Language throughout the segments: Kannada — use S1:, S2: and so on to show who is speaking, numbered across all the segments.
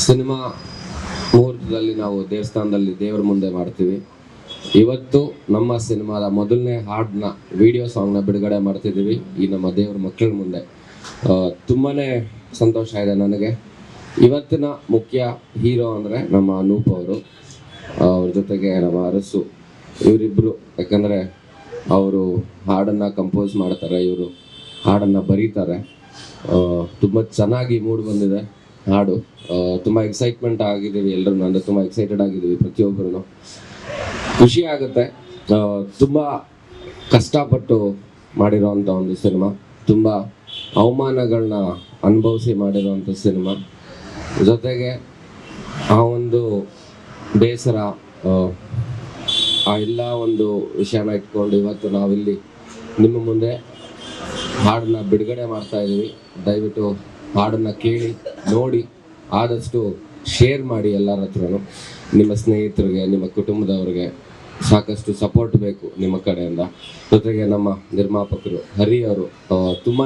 S1: ಸಿನಿಮಾ ಮುಹೂರ್ತದಲ್ಲಿ ನಾವು ದೇವಸ್ಥಾನದಲ್ಲಿ ದೇವರ ಮುಂದೆ ಮಾಡ್ತೀವಿ. ಇವತ್ತು ನಮ್ಮ ಸಿನಿಮಾದ ಮೊದಲನೇ ಹಾಡನ್ನ ವಿಡಿಯೋ ಸಾಂಗ್ನ ಬಿಡುಗಡೆ ಮಾಡ್ತಿದ್ದೀವಿ ಈ ನಮ್ಮ ದೇವ್ರ ಮಕ್ಕಳ ಮುಂದೆ. ತುಂಬಾ ಸಂತೋಷ ಇದೆ ನನಗೆ. ಇವತ್ತಿನ ಮುಖ್ಯ ಹೀರೋ ಅಂದರೆ ನಮ್ಮ ಅನೂಪ್ ಅವರು, ಅವ್ರ ಜೊತೆಗೆ ನಮ್ಮ ಅರಸು, ಇವರಿಬ್ಬರು. ಯಾಕಂದರೆ ಅವರು ಹಾಡನ್ನು ಕಂಪೋಸ್ ಮಾಡ್ತಾರೆ, ಇವರು ಹಾಡನ್ನು ಬರೀತಾರೆ. ತುಂಬ ಚೆನ್ನಾಗಿ ಮೂಡ್ ಬಂದಿದೆ ಹಾಡು. ತುಂಬ ಎಕ್ಸೈಟ್ಮೆಂಟ್ ಆಗಿದ್ದೀವಿ ಎಲ್ಲರೂ, ಅಂದರೆ ತುಂಬ ಎಕ್ಸೈಟೆಡ್ ಆಗಿದ್ದೀವಿ ಪ್ರತಿಯೊಬ್ಬರೂ. ಖುಷಿ ಆಗುತ್ತೆ. ತುಂಬ ಕಷ್ಟಪಟ್ಟು ಮಾಡಿರೋವಂಥ ಒಂದು ಸಿನಿಮಾ, ತುಂಬ ಅವಮಾನಗಳನ್ನ ಅನುಭವಿಸಿ ಮಾಡಿರೋವಂಥ ಸಿನಿಮಾ. ಜೊತೆಗೆ ಆ ಒಂದು ಬೇಸರ, ಆ ಎಲ್ಲ ಒಂದು ವಿಷಯನ ಇಟ್ಕೊಂಡು ಇವತ್ತು ನಾವಿಲ್ಲಿ ನಿಮ್ಮ ಮುಂದೆ ಹಾಡನ್ನ ಬಿಡುಗಡೆ ಮಾಡ್ತಾ ಇದ್ದೀವಿ. ದಯವಿಟ್ಟು ಹಾಡನ್ನು ಕೇಳಿ ನೋಡಿ, ಆದಷ್ಟು ಶೇರ್ ಮಾಡಿ ಎಲ್ಲರ ಹತ್ರನೂ. ನಿಮ್ಮ ಸ್ನೇಹಿತರಿಗೆ, ನಿಮ್ಮ ಕುಟುಂಬದವ್ರಿಗೆ ಸಾಕಷ್ಟು ಸಪೋರ್ಟ್ ಬೇಕು ನಿಮ್ಮ ಕಡೆಯಿಂದ. ಜೊತೆಗೆ ನಮ್ಮ ನಿರ್ಮಾಪಕರು ಹರಿ ಅವರು ತುಂಬಾ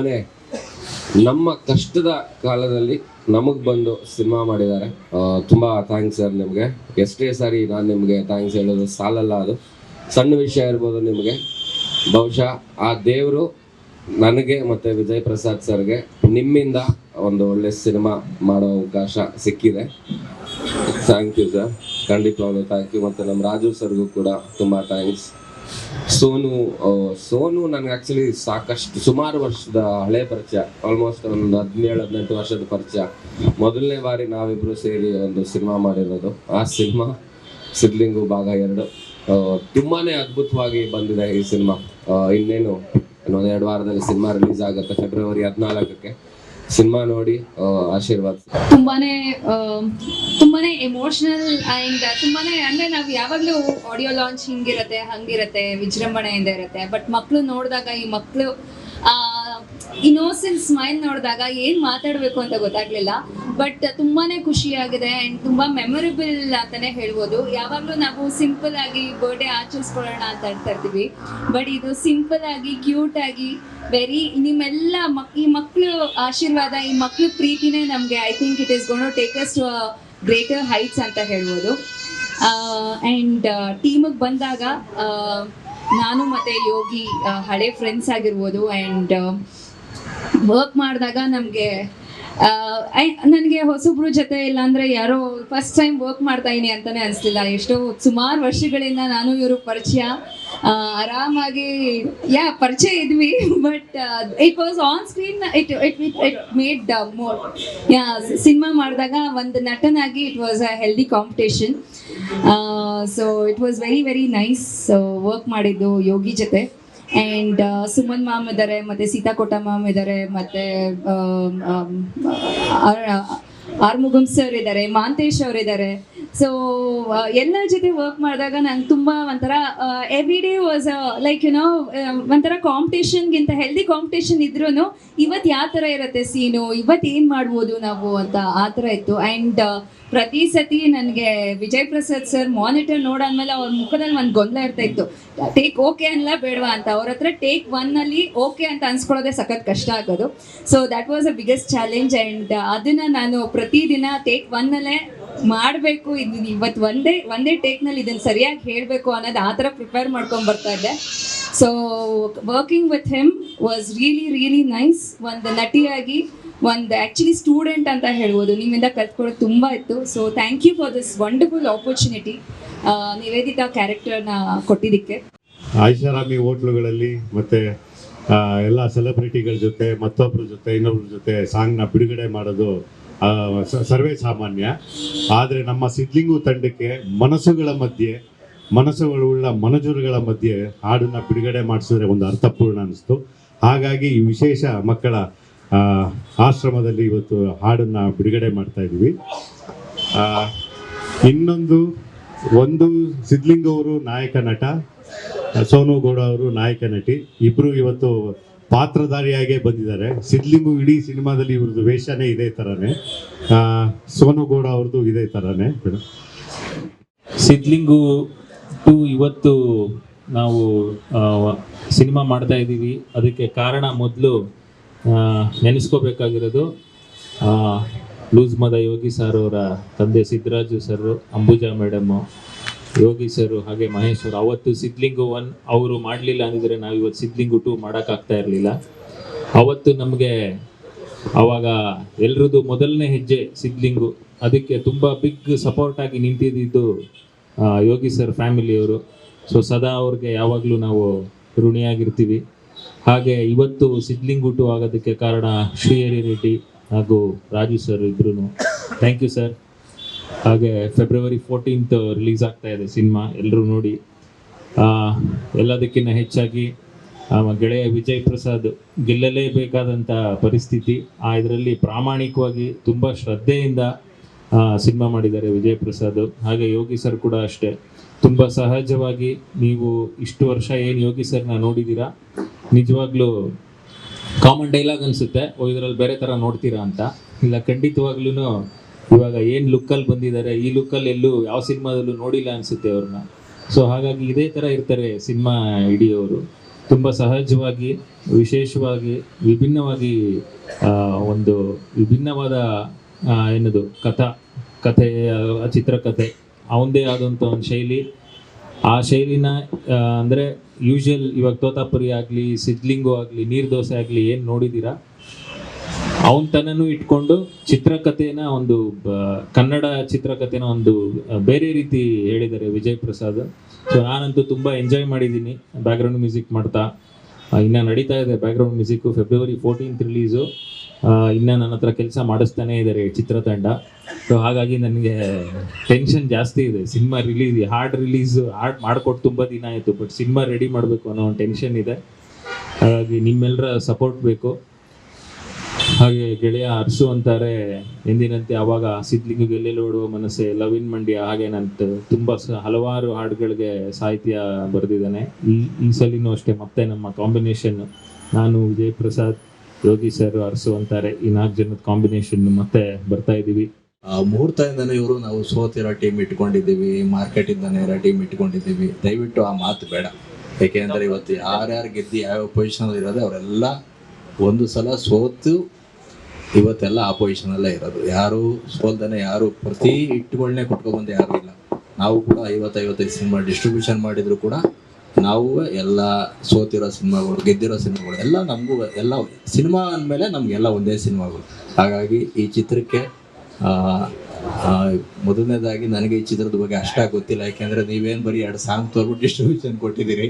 S1: ನಮ್ಮ ಕಷ್ಟದ ಕಾಲದಲ್ಲಿ ನಮಗೆ ಬಂದು ಸಿನಿಮಾ ಮಾಡಿದ್ದಾರೆ. ತುಂಬ ಥ್ಯಾಂಕ್ಸ್ ಸರ್ ನಿಮಗೆ. ಎಷ್ಟೇ ಸಾರಿ ನಾನು ನಿಮಗೆ ಥ್ಯಾಂಕ್ಸ್ ಹೇಳೋದು ಸಾಲಲ್ಲ. ಅದು ಸಣ್ಣ ವಿಷಯ ಇರ್ಬೋದು ನಿಮಗೆ. ಬಹುಶಃ ಆ ದೇವರು ನನಗೆ ಮತ್ತು ವಿಜಯ್ ಪ್ರಸಾದ್ ಸರ್ಗೆ ನಿಮ್ಮಿಂದ ಒಂದು ಒಳ್ಳೆ ಸಿನಿಮಾ ಮಾಡೋ ಅವಕಾಶ ಸಿಕ್ಕಿದೆ. ಥ್ಯಾಂಕ್ ಯು ಸರ್, ಖಂಡಿತವಾಗ್ಲೂ ಥ್ಯಾಂಕ್ ಯು. ಮತ್ತು ನಮ್ಮ ರಾಜು ಸರ್ಗೂ ಕೂಡ ತುಂಬ ಥ್ಯಾಂಕ್ಸ್. ಸೋನು ನನಗೆ ಆ್ಯಕ್ಚುಲಿ ಸಾಕಷ್ಟು ಸುಮಾರು ವರ್ಷದ ಹಳೆ ಪರಿಚಯ, ಆಲ್ಮೋಸ್ಟ್ ಒಂದು 17-18 ವರ್ಷದ ಪರಿಚಯ. ಮೊದಲನೇ ಬಾರಿ ನಾವಿಬ್ಬರು ಸೇರಿ ಒಂದು ಸಿನಿಮಾ ಮಾಡಿರೋದು. ಆ ಸಿನಿಮಾ ಸಿದ್ಲಿಂಗು ಭಾಗ 2 ತುಂಬಾ ಅದ್ಭುತವಾಗಿ ಬಂದಿದೆ ಈ ಸಿನಿಮಾ. ಇನ್ನೇನು ಇನ್ನೊಂದು 2 ವಾರದಲ್ಲಿ ಸಿನಿಮಾ ರಿಲೀಸ್ ಆಗುತ್ತೆ, ಫೆಬ್ರವರಿ 14ಕ್ಕೆ. ಸಿನಿಮಾ ನೋಡಿ ಆಶೀರ್ವಾದ.
S2: ತುಂಬಾನೇ ಎಮೋಷನಲ್ ಅಂಡ್ ತುಂಬಾನೇ, ಅಂದ್ರೆ ನಾವು ಯಾವಾಗ್ಲೂ ಆಡಿಯೋ ಲಾಂಚ್ ಹಂಗಿರತ್ತೆ ವಿಜೃಂಭಣೆಯಿಂದ ಇರುತ್ತೆ. ಬಟ್ ಮಕ್ಕಳು ನೋಡಿದಾಗ, ಈ ಮಕ್ಕಳು ಇನ್ನೋಸೆಂಟ್ ಸ್ಮೈಲ್ ನೋಡಿದಾಗ ಏನ್ ಮಾತಾಡ್ಬೇಕು ಅಂತ ಗೊತ್ತಾಗ್ಲಿಲ್ಲ. ಬಟ್ ತುಂಬಾನೇ ಖುಷಿಯಾಗಿದೆ ಅಂಡ್ ತುಂಬಾ ಮೆಮೊರೇಬಲ್ ಅಂತಾನೆ ಹೇಳ್ಬೋದು. ಯಾವಾಗ್ಲೂ ನಾವು ಸಿಂಪಲ್ ಆಗಿ ಬರ್ಡೇ ಆಚರಿಸ್ಕೊಳ್ಳೋಣ ಅಂತ ಹೇಳ್ತಾ ಇರ್ತೀವಿ, ಬಟ್ ಇದು ಸಿಂಪಲ್ ಆಗಿ ಕ್ಯೂಟ್ ಆಗಿ ವೆರಿ, ನಿಮ್ಮೆಲ್ಲ ಈ ಮಕ್ಕಳು ಆಶೀರ್ವಾದ, ಈ ಮಕ್ಕಳು ಪ್ರೀತಿನೇ ನಮಗೆ, I think it is going to take us to greater heights ಅಂತ ಹೇಳ್ಬೋದು. ಆ್ಯಂಡ್ ಟೀಮಿಗೆ ಬಂದಾಗ ನಾನು ಮತ್ತು ಯೋಗಿ ಹಳೆ ಫ್ರೆಂಡ್ಸ್ ಆಗಿರ್ಬೋದು. ಆ್ಯಂಡ್ ವರ್ಕ್ ಮಾಡಿದಾಗ ನನಗೆ ಹೊಸಬ್ರು ಜೊತೆ, ಇಲ್ಲಾಂದರೆ ಯಾರೋ ಫಸ್ಟ್ ಟೈಮ್ ವರ್ಕ್ ಮಾಡ್ತಾ ಇದೀನಿ ಅಂತಲೇ ಅನಿಸ್ಲಿಲ್ಲ. ಎಷ್ಟೋ ಸುಮಾರು ವರ್ಷಗಳಿಂದ ನಾನು ಇವರು ಪರಿಚಯ, ಆರಾಮಾಗಿ ಪರಿಚಯ ಇದ್ವಿ. But it was on screen, it made more. Cinema ಮಾಡಿದಾಗ ಒಂದು ನಟನಾಗಿ it was a healthy competition. So it was very very nice work ಮಾಡಿದ್ದು ಯೋಗಿ ಜೊತೆ. ಆ್ಯಂಡ್ ಸುಮನ್ ಮ್ಯಾಮ್ ಇದ್ದಾರೆ, ಮತ್ತು ಸೀತಾಕೋಟ ಮ್ಯಾಮ್ ಇದ್ದಾರೆ, ಮತ್ತು ಆರ್ಮುಗಮ್ ಸರ್ ಇದ್ದಾರೆ, ಮಾಂತೇಶ್ ಅವರಿದ್ದಾರೆ. ಸೊ ಎಲ್ಲರ ಜೊತೆ ವರ್ಕ್ ಮಾಡಿದಾಗ ನಂಗೆ ತುಂಬ ಒಂಥರ ಎವ್ರಿ ಡೇ ವಾಸ್ ಲೈಕ್ ಒಂಥರ ಕಾಂಪಿಟೇಷನ್ಗಿಂತ ಹೆಲ್ದಿ ಕಾಂಪಿಟೇಷನ್ ಇದ್ರೂ ಇವತ್ತು ಯಾವ ಥರ ಇರುತ್ತೆ ಸೀನು, ಇವತ್ತು ಏನು ಮಾಡ್ಬೋದು ನಾವು ಅಂತ ಆ ಥರ ಇತ್ತು. ಆ್ಯಂಡ್ ಪ್ರತಿ ಸತಿ ನನಗೆ ವಿಜಯ್ ಪ್ರಸಾದ್ ಸರ್ ಮಾನಿಟರ್ ನೋಡಾದ್ಮೇಲೆ ಅವ್ರ ಮುಖದಲ್ಲಿ ಒಂದು ಗೊಂದಲ ಇರ್ತಾ ಇತ್ತು, ಟೇಕ್ ಓಕೆ ಅನ್ಲ ಬೇಡವಾ ಅಂತ. ಅವ್ರ ಹತ್ರ ಟೇಕ್ 1 ಓಕೆ ಅಂತ ಅನ್ಸ್ಕೊಳ್ಳೋದೇ ಸಖತ್ ಕಷ್ಟ ಆಗೋದು. So that was a biggest challenge. And ಅದನ್ನು ನಾನು ಪ್ರತಿದಿನ ಟೇಕ್ 1 ಮಾಡಬೇಕು, ಇದು ಇವತ್ತು ಒಂದೇ ಟೇಕ್ನಲ್ಲಿ ಇದನ್ನು ಸರಿಯಾಗಿ ಹೇಳಬೇಕು ಅನ್ನೋದು ಆ ಥರ ಪ್ರಿಪೇರ್ ಮಾಡ್ಕೊಂಡು ಬರ್ತಾ ಇದ್ದೆ. So working with him was really really nice. ಒಂದು ನಟಿಯಾಗಿ, ಒಂದು ಆ್ಯಕ್ಚುಲಿ ಸ್ಟೂಡೆಂಟ್ ಅಂತ ಹೇಳ್ಬೋದು, ನಿಮ್ಮಿಂದ ಕಲ್ತ್ಕೊಳ್ಳೋದು ತುಂಬ ಇತ್ತು. So thank you for this wonderful opportunity, Niveditha ಕ್ಯಾರೆಕ್ಟರ್ನ ಕೊಟ್ಟಿದ್ದಕ್ಕೆ.
S3: ಐಷಾರಾಮಿ ಹೋಟ್ಲುಗಳಲ್ಲಿ ಮತ್ತು ಎಲ್ಲ ಸೆಲೆಬ್ರಿಟಿಗಳ ಜೊತೆ, ಮತ್ತೊಬ್ಬರ ಜೊತೆ, ಇನ್ನೊಬ್ಬರ ಜೊತೆ ಸಾಂಗ್ನ ಬಿಡುಗಡೆ ಮಾಡೋದು ಸರ್ವೇ ಸಾಮಾನ್ಯ. ಆದರೆ ನಮ್ಮ ಸಿದ್ಲಿಂಗು ತಂಡಕ್ಕೆ ಮನಸ್ಸುಗಳುಳ್ಳ ಮನಜುರುಗಳ ಮಧ್ಯೆ ಹಾಡನ್ನು ಬಿಡುಗಡೆ ಮಾಡಿಸಿದ್ರೆ ಒಂದು ಅರ್ಥಪೂರ್ಣ ಅನಿಸ್ತು. ಹಾಗಾಗಿ ಈ ವಿಶೇಷ ಮಕ್ಕಳ ಆಶ್ರಮದಲ್ಲಿ ಇವತ್ತು ಹಾಡನ್ನು ಬಿಡುಗಡೆ ಮಾಡ್ತಾ ಇದ್ದೀವಿ. ಒಂದು ಸಿದ್ಲಿಂಗ್ ಅವರು ನಾಯಕ ನಟ, ಸೋನು ಗೌಡ ಅವರು ನಾಯಕ ನಟಿ, ಇಬ್ಬರು ಇವತ್ತು ಪಾತ್ರಧಾರಿಯಾಗೇ ಬಂದಿದ್ದಾರೆ. ಸಿದ್ಲಿಂಗು ಇಡೀ ಸಿನಿಮಾದಲ್ಲಿ ಇವ್ರದ್ದು ವೇಷನೇ ಇದೇ ಥರನೇ, ಸೋನು ಗೌಡ ಅವ್ರದ್ದು ಇದೇ ಥರನೇ.
S4: ಸಿದ್ಲಿಂಗು 2 ಇವತ್ತು ನಾವು ಸಿನಿಮಾ ಮಾಡ್ತಾ ಇದ್ದೀವಿ. ಅದಕ್ಕೆ ಕಾರಣ ಮೊದಲು ನೆನೆಸ್ಕೋಬೇಕಾಗಿರೋದು ಲೂಸ್ ಮದ ಯೋಗಿ ಸರ್ ಅವರ ತಂದೆ Siddaraju sir, Ambuja madam, Yogi sir, ಹಾಗೆ ಮಹೇಶ್ ಅವರು. ಅವತ್ತು ಸಿದ್ಲಿಂಗು 1 ಅವರು ಮಾಡಲಿಲ್ಲ ಅಂದಿದ್ರೆ ನಾವು ಇವತ್ತು ಸಿದ್ಲಿಂಗು 2 ಮಾಡೋಕ್ಕಾಗ್ತಾ ಇರಲಿಲ್ಲ. ಅವತ್ತು ನಮಗೆ ಆವಾಗ ಎಲ್ರದ್ದು ಮೊದಲನೇ ಹೆಜ್ಜೆ ಸಿದ್ಲಿಂಗು, ಅದಕ್ಕೆ ತುಂಬ ಬಿಗ್ ಸಪೋರ್ಟ್ ಆಗಿ ನಿಂತಿದ್ದು ಯೋಗಿ ಸರ್ ಫ್ಯಾಮಿಲಿಯವರು. ಸೊ ಸದಾ ಅವ್ರಿಗೆ ಯಾವಾಗಲೂ ನಾವು ಋಣಿಯಾಗಿರ್ತೀವಿ. ಹಾಗೆ ಇವತ್ತು ಸಿದ್ಲಿಂಗು 2 ಆಗೋದಕ್ಕೆ ಕಾರಣ ಶ್ರೀಹರಿ ರೆಡ್ಡಿ ಹಾಗೂ ರಾಜು ಸರ್ ಇಬ್ರು. Thank you sir. ಹಾಗೆ ಫೆಬ್ರವರಿ 14th ರಿಲೀಸ್ ಆಗ್ತಾ ಇದೆ ಸಿನಿಮಾ, ಎಲ್ಲರೂ ನೋಡಿ. ಎಲ್ಲದಕ್ಕಿಂತ ಹೆಚ್ಚಾಗಿ ಗೆಳೆಯ ವಿಜಯ್ ಪ್ರಸಾದ್ ಗೆಲ್ಲಲೇಬೇಕಾದಂಥ ಪರಿಸ್ಥಿತಿ, ಇದರಲ್ಲಿ ಪ್ರಾಮಾಣಿಕವಾಗಿ ತುಂಬ ಶ್ರದ್ಧೆಯಿಂದ ಸಿನಿಮಾ ಮಾಡಿದ್ದಾರೆ ವಿಜಯ್ ಪ್ರಸಾದ್. ಹಾಗೆ ಯೋಗಿ ಸರ್ ಕೂಡ ಅಷ್ಟೇ, ತುಂಬ ಸಹಜವಾಗಿ. ನೀವು ಇಷ್ಟು ವರ್ಷ ಏನು ಯೋಗಿ ಸರ್ನ ನೋಡಿದ್ದೀರಾ, ನಿಜವಾಗ್ಲೂ ಕಾಮನ್ ಡೈಲಾಗ್ ಅನಿಸುತ್ತೆ, ಇದರಲ್ಲಿ ಬೇರೆ ಥರ ನೋಡ್ತೀರಾ ಅಂತ. ಇಲ್ಲ, ಖಂಡಿತವಾಗ್ಲೂ ಇವಾಗ ಏನು ಲುಕ್ಕಲ್ಲಿ ಬಂದಿದ್ದಾರೆ, ಈ ಲುಕ್ಕಲ್ಲಿ ಎಲ್ಲೂ ಯಾವ ಸಿನಿಮಾದಲ್ಲೂ ನೋಡಿಲ್ಲ ಅನಿಸುತ್ತೆ ಅವ್ರನ್ನ. ಸೊ ಹಾಗಾಗಿ ಇದೇ ಥರ ಇರ್ತಾರೆ ಸಿನಿಮಾ ಇಡಿಯೋರು, ತುಂಬ ಸಹಜವಾಗಿ, ವಿಶೇಷವಾಗಿ, ವಿಭಿನ್ನವಾಗಿ ಒಂದು ವಿಭಿನ್ನವಾದ ಏನದು ಕಥೆ ಚಿತ್ರಕಥೆ, ಅವನದೇ ಆದಂಥ ಒಂದು ಶೈಲಿ. ಆ ಶೈಲಿನ ಅಂದರೆ ಯೂಶುವಲ್ ಇವಾಗ ತೋತಾಪುರಿ ಆಗಲಿ, ಸಿದ್ಲಿಂಗು ಆಗಲಿ, ನೀರು ದೋಸೆ ಆಗಲಿ ಏನು ನೋಡಿದ್ದೀರಾ, ಅವನ ತನೂ ಇಟ್ಕೊಂಡು ಚಿತ್ರಕಥೆನ ಒಂದು ಕನ್ನಡ ಚಿತ್ರಕಥೆನ ಒಂದು ಬೇರೆ ರೀತಿ ಹೇಳಿದ್ದಾರೆ ವಿಜಯ್ ಪ್ರಸಾದ್. ಸೊ ನಾನಂತೂ ತುಂಬ ಎಂಜಾಯ್ ಮಾಡಿದ್ದೀನಿ ಬ್ಯಾಕ್ಗ್ರೌಂಡ್ ಮ್ಯೂಸಿಕ್ ಮಾಡ್ತಾ. ಇನ್ನು ನಡೀತಾ ಇದೆ background music, February 14th release. ಇನ್ನು ನನ್ನ ಹತ್ರ ಕೆಲಸ ಮಾಡಿಸ್ತಾನೇ ಇದ್ದಾರೆ ಚಿತ್ರತಂಡ. ಸೊ ಹಾಗಾಗಿ ನನಗೆ ಟೆನ್ಷನ್ ಜಾಸ್ತಿ ಇದೆ. ಸಿನಿಮಾ ರಿಲೀಸ್ ಮಾಡಿಕೊಟ್ಟು ತುಂಬ ದಿನ ಆಯಿತು, ಬಟ್ ಸಿನಿಮಾ ರೆಡಿ ಮಾಡಬೇಕು ಅನ್ನೋ ಒಂದು ಟೆನ್ಷನ್ ಇದೆ. ಹಾಗಾಗಿ ನಿಮ್ಮೆಲ್ಲರ ಸಪೋರ್ಟ್ ಬೇಕು. ಹಾಗೆ ಗೆಳೆಯ ಅರ್ಸು ಅಂತಾರೆ ಎಂದಿನಂತೆ ಆವಾಗ ಸಿದ್ಲಿಂಗು ಗೆಲ್ಲೆಲ್ಲಿ ಓಡುವ ಮನಸ್ಸೆ, ಲವ್ ಇನ್ ಮಂಡ್ಯ, ಹಾಗೆ ನಂತ ತುಂಬ ಹಲವಾರು ಹಾಡುಗಳಿಗೆ ಸಾಹಿತ್ಯ ಬರೆದಿದ್ದಾನೆ. ಈ ಸಲಿನೂ ಅಷ್ಟೇ ಮತ್ತೆ ನಮ್ಮ ಕಾಂಬಿನೇಷನ್, ನಾನು ವಿಜಯ್ ಪ್ರಸಾದ್, ಯೋಗಿ ಸರ್, ಅರ್ಸು ಅಂತಾರೆ, ಈ 4 ಜನದ ಕಾಂಬಿನೇಷನ್ ಮತ್ತೆ ಬರ್ತಾ ಇದ್ದೀವಿ.
S5: ಮುಹೂರ್ತದಿಂದನೇ ಇವರು ನಾವು ಸೋತಿರೋ ಟೀಮ್ ಇಟ್ಕೊಂಡಿದ್ದೀವಿ, ಮಾರ್ಕೆಟಿಂದನೇ ಇರೋ ಟೀಮ್ ಇಟ್ಕೊಂಡಿದ್ದೀವಿ. ದಯವಿಟ್ಟು ಆ ಮಾತು ಬೇಡ. ಏಕೆಂದರೆ ಇವತ್ತು ಯಾರ್ಯಾರು ಗೆದ್ದು ಯಾವ್ಯಾವ ಪೊಸಿಷನಲ್ಲಿ ಇರೋದು ಅವರೆಲ್ಲ ಒಂದು ಸಲ ಸೋತು ಇವತ್ತೆಲ್ಲ ಆ ಪೊಸಿಷನಲ್ಲೇ ಇರೋದು. ಯಾರು ಸೋಲ್ದಾನೆ, ಯಾರು ಪ್ರತಿ ಇಟ್ಟುಗಳನ್ನೇ ಕೊಟ್ಕೊಬಂದು ಯಾರೂ ಇಲ್ಲ. ನಾವು ಕೂಡ 50-55 ಸಿನಿಮಾ ಡಿಸ್ಟ್ರಿಬ್ಯೂಷನ್ ಮಾಡಿದ್ರು ಕೂಡ ನಾವು ಎಲ್ಲ ಸೋತಿರೋ ಸಿನಿಮಾಗಳು, ಗೆದ್ದಿರೋ ಸಿನಿಮಾಗಳು ಎಲ್ಲ ನಮಗೂ ಎಲ್ಲ ಸಿನಿಮಾ ಅಂದಮೇಲೆ ನಮಗೆಲ್ಲ ಒಂದೇ ಸಿನಿಮಾಗಳು. ಹಾಗಾಗಿ ಈ ಚಿತ್ರಕ್ಕೆ ಮೊದಲನೇದಾಗಿ ನನಗೆ ಈ ಚಿತ್ರದ ಬಗ್ಗೆ ಅಷ್ಟಾಗಿ ಗೊತ್ತಿಲ್ಲ. ಯಾಕೆಂದರೆ ನೀವೇನು ಬರೀ 2 ಸಾಂಗ್ ತೋರ್ಬಿಟ್ಟು ಡಿಸ್ಟ್ರಿಬ್ಯೂಷನ್ ಕೊಟ್ಟಿದ್ದೀರಿ.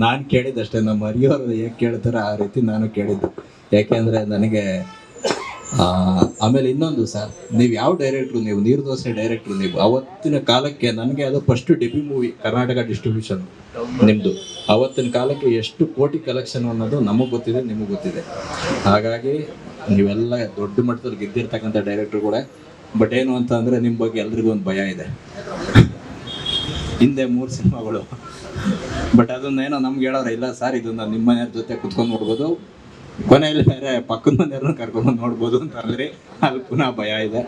S5: ನಾನು ಕೇಳಿದ್ದಷ್ಟೇ, ನಮ್ಮ ಹರಿಯವರು ಹೇಗೆ ಕೇಳ್ತಾರೆ ಆ ರೀತಿ ನಾನು ಕೇಳಿದ್ದು. ಯಾಕೆಂದರೆ ನನಗೆ ಆಮೇಲೆ ಇನ್ನೊಂದು ಸರ್, ನೀವು ಯಾವ ಡೈರೆಕ್ಟ್ರು, ನೀವು ನೀರು ದೋಸೆ ಡೈರೆಕ್ಟ್ರು, ನೀವು ಅವತ್ತಿನ ಕಾಲಕ್ಕೆ ನನಗೆ ಅದು first debut movie Karnataka distribution ನಿಮ್ಮದು. ಅವತ್ತಿನ ಕಾಲಕ್ಕೆ ಎಷ್ಟು ಕೋಟಿ ಕಲೆಕ್ಷನ್ ಅನ್ನೋದು ನಮಗೆ ಗೊತ್ತಿದೆ, ನಿಮಗೆ ಗೊತ್ತಿದೆ. ಹಾಗಾಗಿ ನೀವೆಲ್ಲ ದೊಡ್ಡ ಮಟ್ಟದಲ್ಲಿ ಗೆದ್ದಿರ್ತಕ್ಕಂಥ ಡೈರೆಕ್ಟ್ರು ಕೂಡ. ಬಟ್ ಏನು ಅಂತ ಅಂದರೆ ನಿಮ್ಮ ಬಗ್ಗೆ ಎಲ್ರಿಗೂ ಒಂದು ಭಯ ಇದೆ. ಹಿಂದೆ 3 ಸಿನಿಮಾಗಳು, ಬಟ್ ಅದನ್ನೇನೋ ನಮ್ಗೆ ಹೇಳೋರು, ಇಲ್ಲ ಸರ್ ಇದನ್ನ ನಿಮ್ಮ ಮನೆಯವ್ರ ಜೊತೆ ಕುತ್ಕೊಂಡು ನೋಡ್ಬೋದು, ಕೊನೆಯಲ್ಲಿ ಬೇರೆ ಪಕ್ಕದ ಮನೆಯವ್ರನ್ನ ಕರ್ಕೊಂಡು ನೋಡ್ಬೋದು ಅಂತ ಅಂದರೆ ಅಲ್ಲಿ ಪುನಃ ಭಯ ಇದೆ.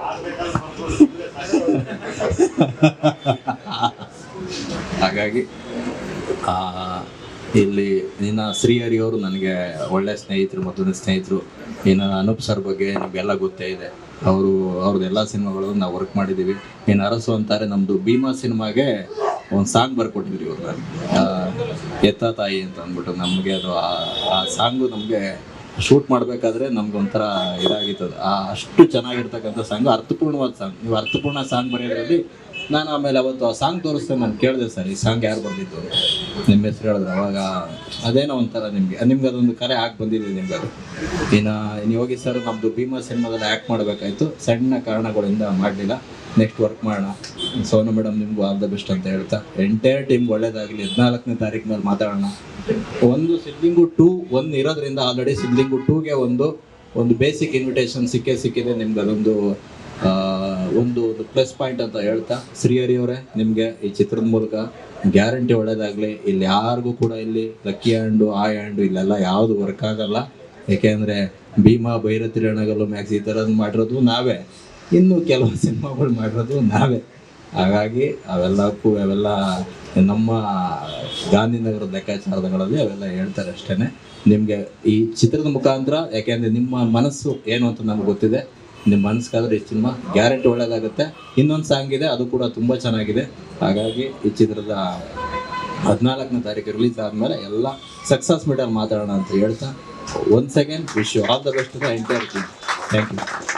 S5: ಹಾಗಾಗಿ ಇಲ್ಲಿ ಇನ್ನು ಶ್ರೀಹರಿ ಅವರು ನನಗೆ ಒಳ್ಳೆ ಸ್ನೇಹಿತರು, ಮೊದಲನೇ ಸ್ನೇಹಿತರು. ಇನ್ನು ಅನೂಪ್ ಸರ್ ಬಗ್ಗೆ ನಿಮಗೆಲ್ಲ ಗೊತ್ತೇ ಇದೆ, ಅವ್ರದ್ದೆಲ್ಲ ಸಿನಿಮಾಗಳು ನಾವು ವರ್ಕ್ ಮಾಡಿದ್ದೀವಿ. ಇನ್ನು ಅರಸು ಅಂತಾರೆ, ನಮ್ಮದು ಭೀಮಾ ಸಿನಿಮಾಗೆ ಒಂದು ಸಾಂಗ್ ಬರ್ಕೊಟ್ಟಿದ್ರಿ ಇವ್ರು, ಎತ್ತ ತಾಯಿ ಅಂತ ಅಂದ್ಬಿಟ್ಟು. ನಮಗೆ ಅದು ಆ ಸಾಂಗು ನಮಗೆ ಶೂಟ್ ಮಾಡಬೇಕಾದ್ರೆ ನಮ್ಗೊಂಥರ ಇದಾಗಿತ್ತದು. ಅಷ್ಟು ಚೆನ್ನಾಗಿರ್ತಕ್ಕಂಥ ಸಾಂಗು, ಅರ್ಥಪೂರ್ಣವಾದ ಸಾಂಗ್. ನೀವು ಅರ್ಥಪೂರ್ಣ ಸಾಂಗ್ ಬರೆಯೋದ್ರಲ್ಲಿ ನಾನು ಆಮೇಲೆ ಅವತ್ತು ಆ ಸಾಂಗ್ ತೋರಿಸ್ತೇನೆ, ನಾನು ಕೇಳಿದೆ ಸರ್ ಈ ಸಾಂಗ್ ಯಾರು ಬಂದಿತ್ತು ಅಂತ. ನಿಮ್ಮ ಹೆಸರು ಹೇಳಿದ್ರು. ಅವಾಗ ಅದೇನೋ ಒಂಥರ ನಿಮ್ಗೆ ಅದೊಂದು ಕರೆ ಆಗಿ ಬಂದಿದೆ ನಿಮ್ಗೆ ಅದು. ಇನ್ನು ಯೋಗಿ ಸರ್ ನಮ್ಮದು ಭೀಮಾ ಸಿನಿಮಾದಲ್ಲಿ ಆ್ಯಕ್ಟ್ ಮಾಡಬೇಕಾಯ್ತು, ಸಣ್ಣ ಕಾರಣಗಳಿಂದ ಮಾಡಲಿಲ್ಲ. ನೆಕ್ಸ್ಟ್ ವರ್ಕ್ ಮಾಡೋಣ. ಸೋನು ಮೇಡಮ್ ನಿಮಗೂ ಆಲ್ ದ ಬೆಸ್ಟ್ ಅಂತ ಹೇಳ್ತಾ, ಎಂಟೈರ್ ಟೀಮ್ಗೆ ಒಳ್ಳೇದಾಗಲಿ. 14ನೇ ತಾರೀಕು ಮೇಲೆ ಮಾತಾಡೋಣ. ಒಂದು ಸಿದ್ಲಿಂಗು 2 1 ಇರೋದ್ರಿಂದ ಆಲ್ರೆಡಿ ಸಿದ್ಲಿಂಗು 2ಗೆ ಒಂದು ಬೇಸಿಕ್ ಇನ್ವಿಟೇಷನ್ ಸಿಕ್ಕಿದೆ ನಿಮ್ಗೆ. ಅದೊಂದು ಒಂದು ಪ್ಲಸ್ ಪಾಯಿಂಟ್ ಅಂತ ಹೇಳ್ತಾ, ಶ್ರೀಹರಿ ಅವರೇ ನಿಮಗೆ ಈ ಚಿತ್ರದ ಮೂಲಕ ಗ್ಯಾರಂಟಿ ಒಳ್ಳೇದಾಗಲಿ. ಇಲ್ಲಿ ಯಾರಿಗೂ ಕೂಡ ಇಲ್ಲಿ ಲಕ್ಕಿ ಹ್ಯಾಂಡು ಆ ಹ್ಯಾಂಡು ಇಲ್ಲೆಲ್ಲ ಯಾವುದು ವರ್ಕ್ ಆಗಲ್ಲ. ಏಕೆಂದರೆ ಭೀಮಾ, ಭೈರತಿ ರಣಗಲ್ಲು, ಮ್ಯಾಕ್ಸ್ ಈ ಥರದ್ದು ಮಾಡಿರೋದು ನಾವೇ, ಇನ್ನು ಕೆಲವು ಸಿನಿಮಾಗಳು ಮಾಡಿರೋದು ನಾವೇ. ಹಾಗಾಗಿ ಅವೆಲ್ಲ ನಮ್ಮ ಗಾಂಧಿನಗರದ ಲೆಕ್ಕಾಚಾರಗಳಲ್ಲಿ ಅವೆಲ್ಲ ಹೇಳ್ತಾರೆ ಅಷ್ಟೇ. ನಿಮಗೆ ಈ ಚಿತ್ರದ ಮುಖಾಂತರ, ಯಾಕೆಂದರೆ ನಿಮ್ಮ ಮನಸ್ಸು ಏನು ಅಂತ ನಮ್ಗೆ ಗೊತ್ತಿದೆ, ನಿಮ್ಮ ಮನಸ್ಸಿಗಾದ್ರೆ ಈ ಸಿನಿಮಾ ಗ್ಯಾರಂಟಿ ಒಳ್ಳೇದಾಗುತ್ತೆ. ಇನ್ನೊಂದು ಸಾಂಗ್ ಇದೆ, ಅದು ಕೂಡ ತುಂಬ ಚೆನ್ನಾಗಿದೆ. ಹಾಗಾಗಿ ಈ ಚಿತ್ರದ 14ನೇ ತಾರೀಕು ರಿಲೀಸ್ ಆದಮೇಲೆ ಎಲ್ಲ ಸಕ್ಸಸ್ ಮೀಟಲ್ಲಿ ಮಾತಾಡೋಣ ಅಂತ ಹೇಳ್ತಾ, once again wish you all the best entire team. Thank you.